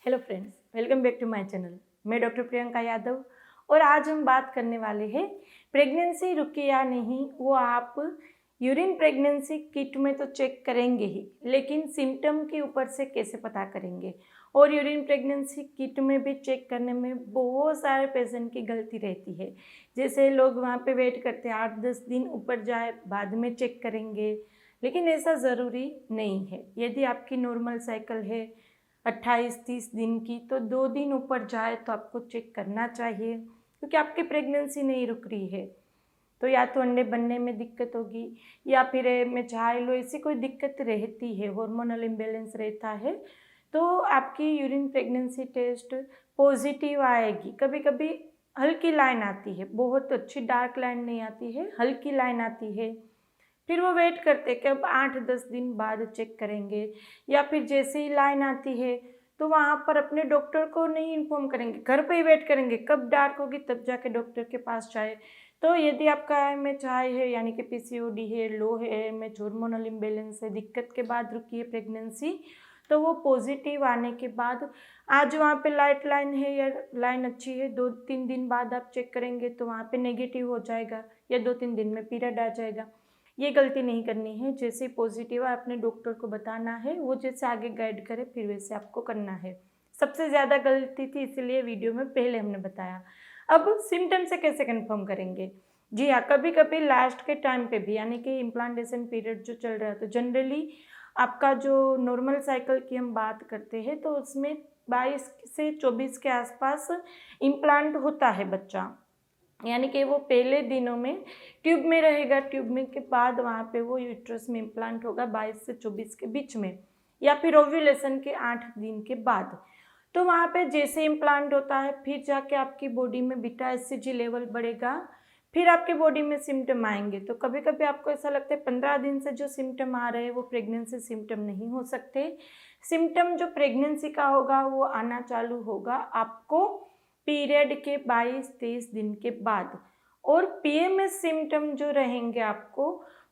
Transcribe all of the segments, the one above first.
Hello friends, welcome back to my channel. मैं doctor Priyanka Yadav और आज हम बात करने वाले हैं प्रेगनेंसी रुकी या नहीं। वो आप यूरिन प्रेगनेंसी किट में तो चेक करेंगे ही, लेकिन सिम्टम के ऊपर से कैसे पता करेंगे। और यूरिन प्रेगनेंसी किट में भी चेक करने में बहुत सारे पेशेंट की गलती रहती है। जैसे लोग वहाँ पे वेट करते हैं 8-10 दिन ऊपर जाए बाद में चेक करेंगे, लेकिन ऐसा ज़रूरी नहीं है। यदि आपकी नॉर्मल साइकिल है 28-30 दिन की, तो 2 दिन ऊपर जाए तो आपको चेक करना चाहिए, क्योंकि आपकी प्रेगनेंसी नहीं रुक रही है। तो या तो अंडे बनने में दिक्कत होगी या फिर में चाहे लो ऐसी कोई दिक्कत रहती है, हार्मोनल इम्बैलेंस रहता है, तो आपकी यूरिन प्रेगनेंसी टेस्ट पॉजिटिव आएगी। कभी कभी हल्की लाइन आती है, बहुत अच्छी डार्क लाइन नहीं आती है, हल्की लाइन आती है। फिर वो वेट करते कि अब 8-10 दिन बाद चेक करेंगे, या फिर जैसे ही लाइन आती है तो वहाँ पर अपने डॉक्टर को नहीं इन्फॉर्म करेंगे, घर पे ही वेट करेंगे, कब डार्क होगी तब जाके डॉक्टर के पास जाए। तो यदि आपका एमएच हाई है, यानी कि पीसीओडी है, लो है एमएच, हार्मोनल इम्बैलेंस है, दिक्कत के बाद रुकी है प्रेगनेंसी, तो वो पॉजिटिव आने के बाद आज वहाँ पे लाइट लाइन है या लाइन अच्छी है, 2-3 दिन बाद आप चेक करेंगे तो वहाँ पे नेगेटिव हो जाएगा या 2-3 दिन में पीरियड आ जाएगा। ये गलती नहीं करनी है। जैसे पॉजिटिव है अपने डॉक्टर को बताना है, वो जैसे आगे गाइड करे फिर वैसे आपको करना है। सबसे ज़्यादा गलती थी, इसलिए वीडियो में पहले हमने बताया। अब सिम्टम से कैसे कंफर्म करेंगे? जी हाँ, कभी कभी लास्ट के टाइम पे भी, यानी कि इम्प्लांटेशन पीरियड जो चल रहा है, तो जनरली आपका जो नॉर्मल साइकिल की हम बात करते हैं तो उसमें 22 से 24 के आसपास इम्प्लांट होता है बच्चा, यानी कि वो पहले दिनों में ट्यूब में रहेगा, ट्यूब में के बाद वहाँ पे वो यूट्रस में इम्प्लांट होगा 22 से 24 के बीच में, या फिर ओव्यूलेशन के 8 दिन के बाद। तो वहाँ पे जैसे इम्प्लांट होता है फिर जाके आपकी बॉडी में बीटा एचसीजी लेवल बढ़ेगा, फिर आपकी बॉडी में सिम्टम आएंगे। तो कभी कभी आपको ऐसा लगता है 15 दिन से जो सिम्टम आ रहे हैं वो प्रेगनेंसी सिम्टम नहीं हो सकते। सिम्टम जो प्रेगनेंसी का होगा वो आना चालू होगा आपको पीरियड के 22-23 दिन के बाद, और पीएमएस सिम्टम जो रहेंगे आपको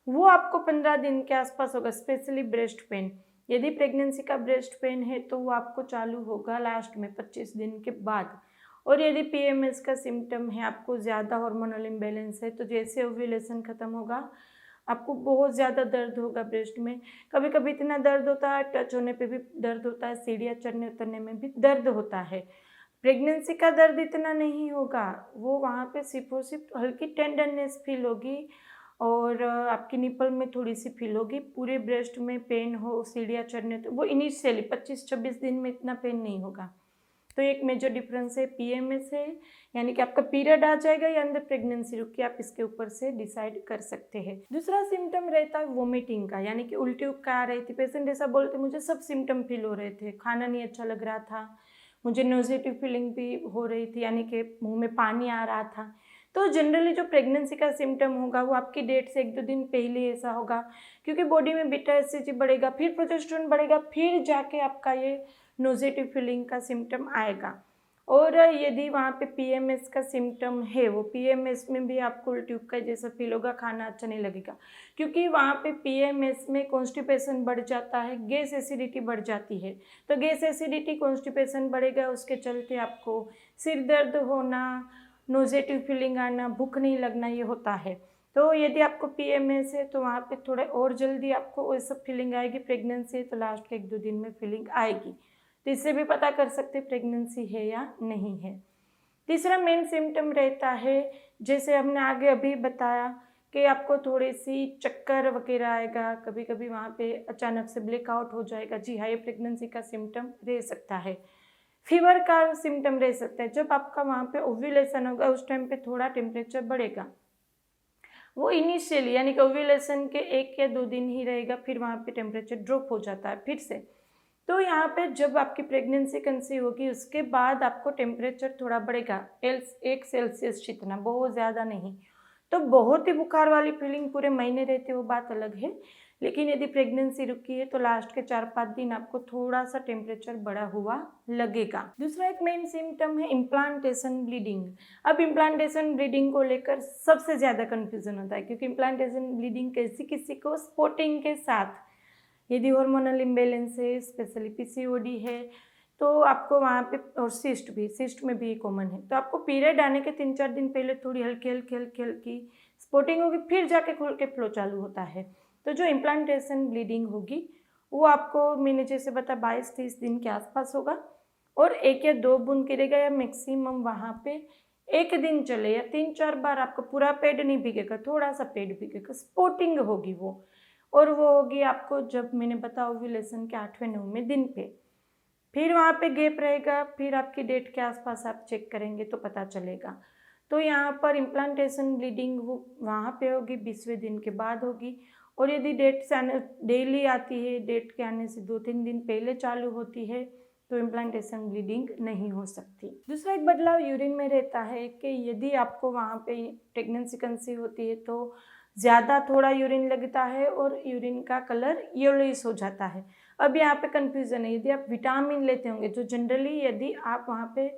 वो आपको 15 दिन के आसपास होगा। स्पेशली ब्रेस्ट पेन, यदि प्रेगनेंसी का ब्रेस्ट पेन है तो वो आपको चालू होगा लास्ट में 25 दिन के बाद। और यदि पीएमएस का सिम्टम है, आपको ज़्यादा हार्मोनल इम्बैलेंस है, तो जैसे ओव्यूलेशन ख़त्म होगा आपको बहुत ज़्यादा दर्द होगा ब्रेस्ट में। कभी कभी इतना दर्द होता है, टच होने पे भी दर्द होता है, सीढ़ियाँ चढ़ने उतरने में भी दर्द होता है। प्रेगनेंसी का दर्द इतना नहीं होगा, वो वहाँ पे सिर्फ और सिर्फ हल्की टेंडरनेस फील होगी और आपकी निपल में थोड़ी सी फील होगी। पूरे ब्रेस्ट में पेन हो, सीढ़ियाँ चढ़ने, तो वो इनिशियली 25-26 दिन में इतना पेन नहीं होगा। तो एक मेजर डिफरेंस है पीएमएस है, यानी कि आपका पीरियड आ जाएगा या अंदर प्रेगनेंसी रुकी, आप इसके ऊपर से डिसाइड कर सकते हैं। दूसरा सिम्टम रहता है वोमिटिंग का, यानी कि उल्टी उपका आ रही थी, पेशेंट ऐसा बोलते मुझे सब सिम्टम फील हो रहे थे, खाना नहीं अच्छा लग रहा था, मुझे नॉजिटिव फीलिंग भी हो रही थी, यानी कि मुंह में पानी आ रहा था। तो जनरली जो प्रेगनेंसी का सिम्टम होगा वो आपकी डेट से 1-2 दिन पहले ऐसा होगा, क्योंकि बॉडी में बीटा एचसीजी बढ़ेगा, फिर प्रोजेस्टेरोन बढ़ेगा, फिर जाके आपका ये नॉजिटिव फीलिंग का सिम्टम आएगा। और यदि वहाँ पे पीएमएस का सिम्टम है, वो पीएमएस में भी आपको उल्टी उपका जैसा फील होगा, खाना अच्छा नहीं लगेगा, क्योंकि वहाँ पे पीएमएस में कॉन्स्टिपेशन बढ़ जाता है, गैस एसिडिटी बढ़ जाती है। तो गैस एसिडिटी कॉन्स्टिपेशन बढ़ेगा, उसके चलते आपको सिर दर्द होना, नॉजेटिव फीलिंग आना, भूख नहीं लगना, ये होता है। तो यदि आपको पीएमएस है तो वहाँ पे थोड़ा और जल्दी आपको वो सब फीलिंग आएगी। प्रेगनेंसी है तो लास्ट के 1-2 दिन में फीलिंग आएगी, तो इससे भी पता कर सकते प्रेगनेंसी है या नहीं है। तीसरा मेन सिम्टम रहता है, जैसे हमने आगे अभी बताया, कि आपको थोड़ी सी चक्कर वगैरह आएगा, कभी कभी वहाँ पे अचानक से ब्लैकआउट हो जाएगा। जी हाँ, ये प्रेगनेंसी का सिम्टम रह सकता है। फीवर का सिम्टम रह सकता है, जब आपका वहाँ पे ओव्यूलेशन होगा उस टाइम पे थोड़ा टेम्परेचर बढ़ेगा, वो इनिशियली यानी कि ओव्यूलेशन के 1 या 2 दिन ही रहेगा, फिर वहाँ पे टेम्परेचर ड्रॉप हो जाता है फिर से। तो यहाँ पे जब आपकी प्रेगनेंसी कंसीव होगी उसके बाद आपको टेम्परेचर थोड़ा बढ़ेगा, 1 सेल्सियस जितना, बहुत ज़्यादा नहीं। तो बहुत ही बुखार वाली फीलिंग पूरे महीने रहती है वो बात अलग है, लेकिन यदि प्रेगनेंसी रुकी है तो लास्ट के 4-5 दिन आपको थोड़ा सा टेम्परेचर बढ़ा हुआ लगेगा। दूसरा एक मेन सिम्टम है इम्प्लांटेशन ब्लीडिंग। अब इम्प्लांटेशन ब्लीडिंग को लेकर सबसे ज़्यादा कन्फ्यूजन होता है, क्योंकि इम्प्लांटेशन ब्लीडिंग किसी किसी को स्पॉटिंग के साथ, यदि हार्मोनल इम्बैलेंस है, स्पेशली पीसीओडी है, तो आपको वहाँ पे, और सिस्ट में भी कॉमन है, तो आपको पीरियड आने के 3-4 दिन पहले थोड़ी हल्की स्पॉटिंग होगी, फिर जाके खुल के फ्लो चालू होता है। तो जो इम्प्लांटेशन ब्लीडिंग होगी वो आपको मैंने जैसे बताया 22-30 दिन के आसपास होगा, और 1 या 2 बूंद गिरेगा या मैक्सिमम वहाँ पे 1 दिन चले या 3-4 बार, आपका पूरा पेड नहीं भीगेगा, थोड़ा सा पेड भीगेगा, स्पॉटिंग होगी वो। और वो होगी आपको जब मैंने बताया ओव्यूलेशन के 8वें-9वें दिन पे। फिर वहाँ पे गैप रहेगा, फिर आपकी डेट के आसपास आप चेक करेंगे तो पता चलेगा। तो यहाँ पर इम्प्लांटेशन ब्लीडिंग वो वहाँ पे होगी 20वें दिन के बाद होगी, और यदि डेट से आने डेली आती है, डेट के आने से 2-3 दिन पहले चालू होती है, तो इम्प्लांटेशन ब्लीडिंग नहीं हो सकती। दूसरा एक बदलाव यूरिन में रहता है कि यदि आपको वहाँ पे प्रेगनेंसी कंसीव होती है तो ज़्यादा थोड़ा यूरिन लगता है और यूरिन का कलर येलोइश हो जाता है। अब यहाँ पे कन्फ्यूज़न है, यदि आप विटामिन लेते होंगे, जो जनरली यदि आप वहाँ पे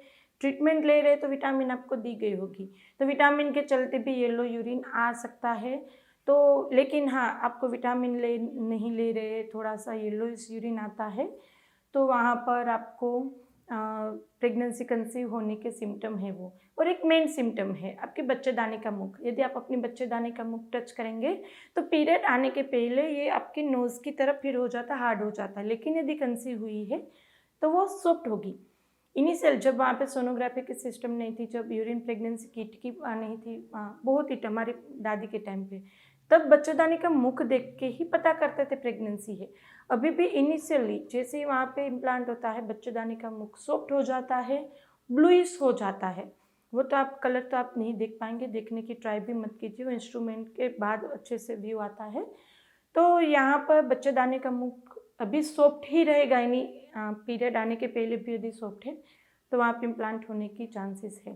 ट्रीटमेंट ले रहे हैं तो विटामिन आपको दी गई होगी, तो विटामिन के चलते भी येलो यूरिन आ सकता है। तो लेकिन हाँ, आपको विटामिन नहीं ले रहे, थोड़ा सा येलोइश यूरिन आता है, तो वहाँ पर आपको प्रेगनेंसी कंसीव होने के सिम्टम है वो। और एक मेन सिम्टम है आपके बच्चेदानी का मुख। यदि आप अपनी बच्चेदानी का मुख टच करेंगे तो पीरियड आने के पहले ये आपकी नोज़ की तरफ फिर हो जाता है, हार्ड हो जाता है, लेकिन यदि कंसीव हुई है तो वो सॉफ्ट होगी। इनिशियल जब वहाँ पे सोनोग्राफी की सिस्टम नहीं थी, जब यूरिन प्रेगनेंसी किट की नहीं थी, बहुत ही हमारी दादी के टाइम पे, तब बच्चेदानी का मुख देख के ही पता करते थे प्रेगनेंसी है। अभी भी इनिशियली जैसे ही वहाँ पे इम्प्लांट होता है, बच्चेदानी का मुख सॉफ्ट हो जाता है, ब्लूइश हो जाता है। वो तो आप कलर तो आप नहीं देख पाएंगे, देखने की ट्राई भी मत कीजिए, वो इंस्ट्रूमेंट के बाद अच्छे से व्यू आता है। तो यहाँ पर बच्चेदानी का मुख अभी सॉफ्ट ही रहेगा, यानी पीरियड आने के पहले भी यदि सॉफ्ट है तो वहाँ पे इम्प्लांट होने की चांसेस है।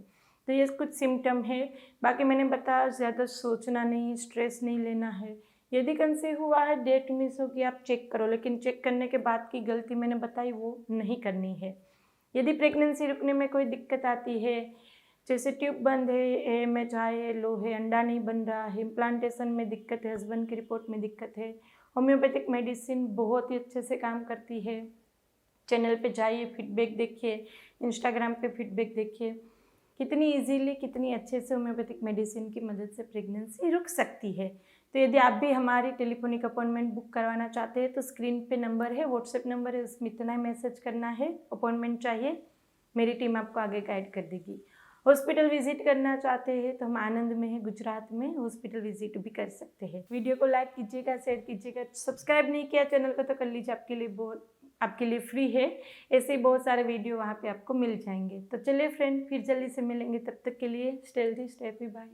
तो ये कुछ सिम्टम है। बाकी मैंने बताया ज़्यादा सोचना नहीं, स्ट्रेस नहीं लेना है। यदि कंसीव हुआ है, डेट मिस होगी, आप चेक करो, लेकिन चेक करने के बाद की गलती मैंने बताई वो नहीं करनी है। यदि प्रेगनेंसी रुकने में कोई दिक्कत आती है, जैसे ट्यूब बंद है, AMH हाई है, लो है, अंडा नहीं बन रहा है, इम्प्लांटेशन में दिक्कत है, हस्बैंड की रिपोर्ट में दिक्कत है, होम्योपैथिक मेडिसिन बहुत ही अच्छे से काम करती है। चैनल पे जाइए, फीडबैक देखिए, इंस्टाग्राम पे फीडबैक देखिए, कितनी इजीली, कितनी अच्छे से होम्योपैथिक मेडिसिन की मदद से प्रेगनेंसी रुक सकती है। तो यदि आप भी हमारी टेलीफोनिक अपॉइंटमेंट बुक करवाना चाहते हैं तो स्क्रीन पे नंबर है, व्हाट्सएप नंबर है, उसमें इतना ही मैसेज करना है, अपॉइंटमेंट चाहिए, मेरी टीम आपको आगे गाइड कर देगी। हॉस्पिटल विजिट करना चाहते हैं तो हम आनंद में है, गुजरात में, हॉस्पिटल विजिट भी कर सकते हैं। वीडियो को लाइक कीजिएगा, शेयर कीजिएगा, सब्सक्राइब नहीं किया चैनल को तो कर लीजिए, आपके लिए फ्री है। ऐसे ही बहुत सारे वीडियो वहाँ पे आपको मिल जाएंगे। तो चलिए फ्रेंड, फिर जल्दी से मिलेंगे, तब तक के लिए stay healthy, stay happy, bye.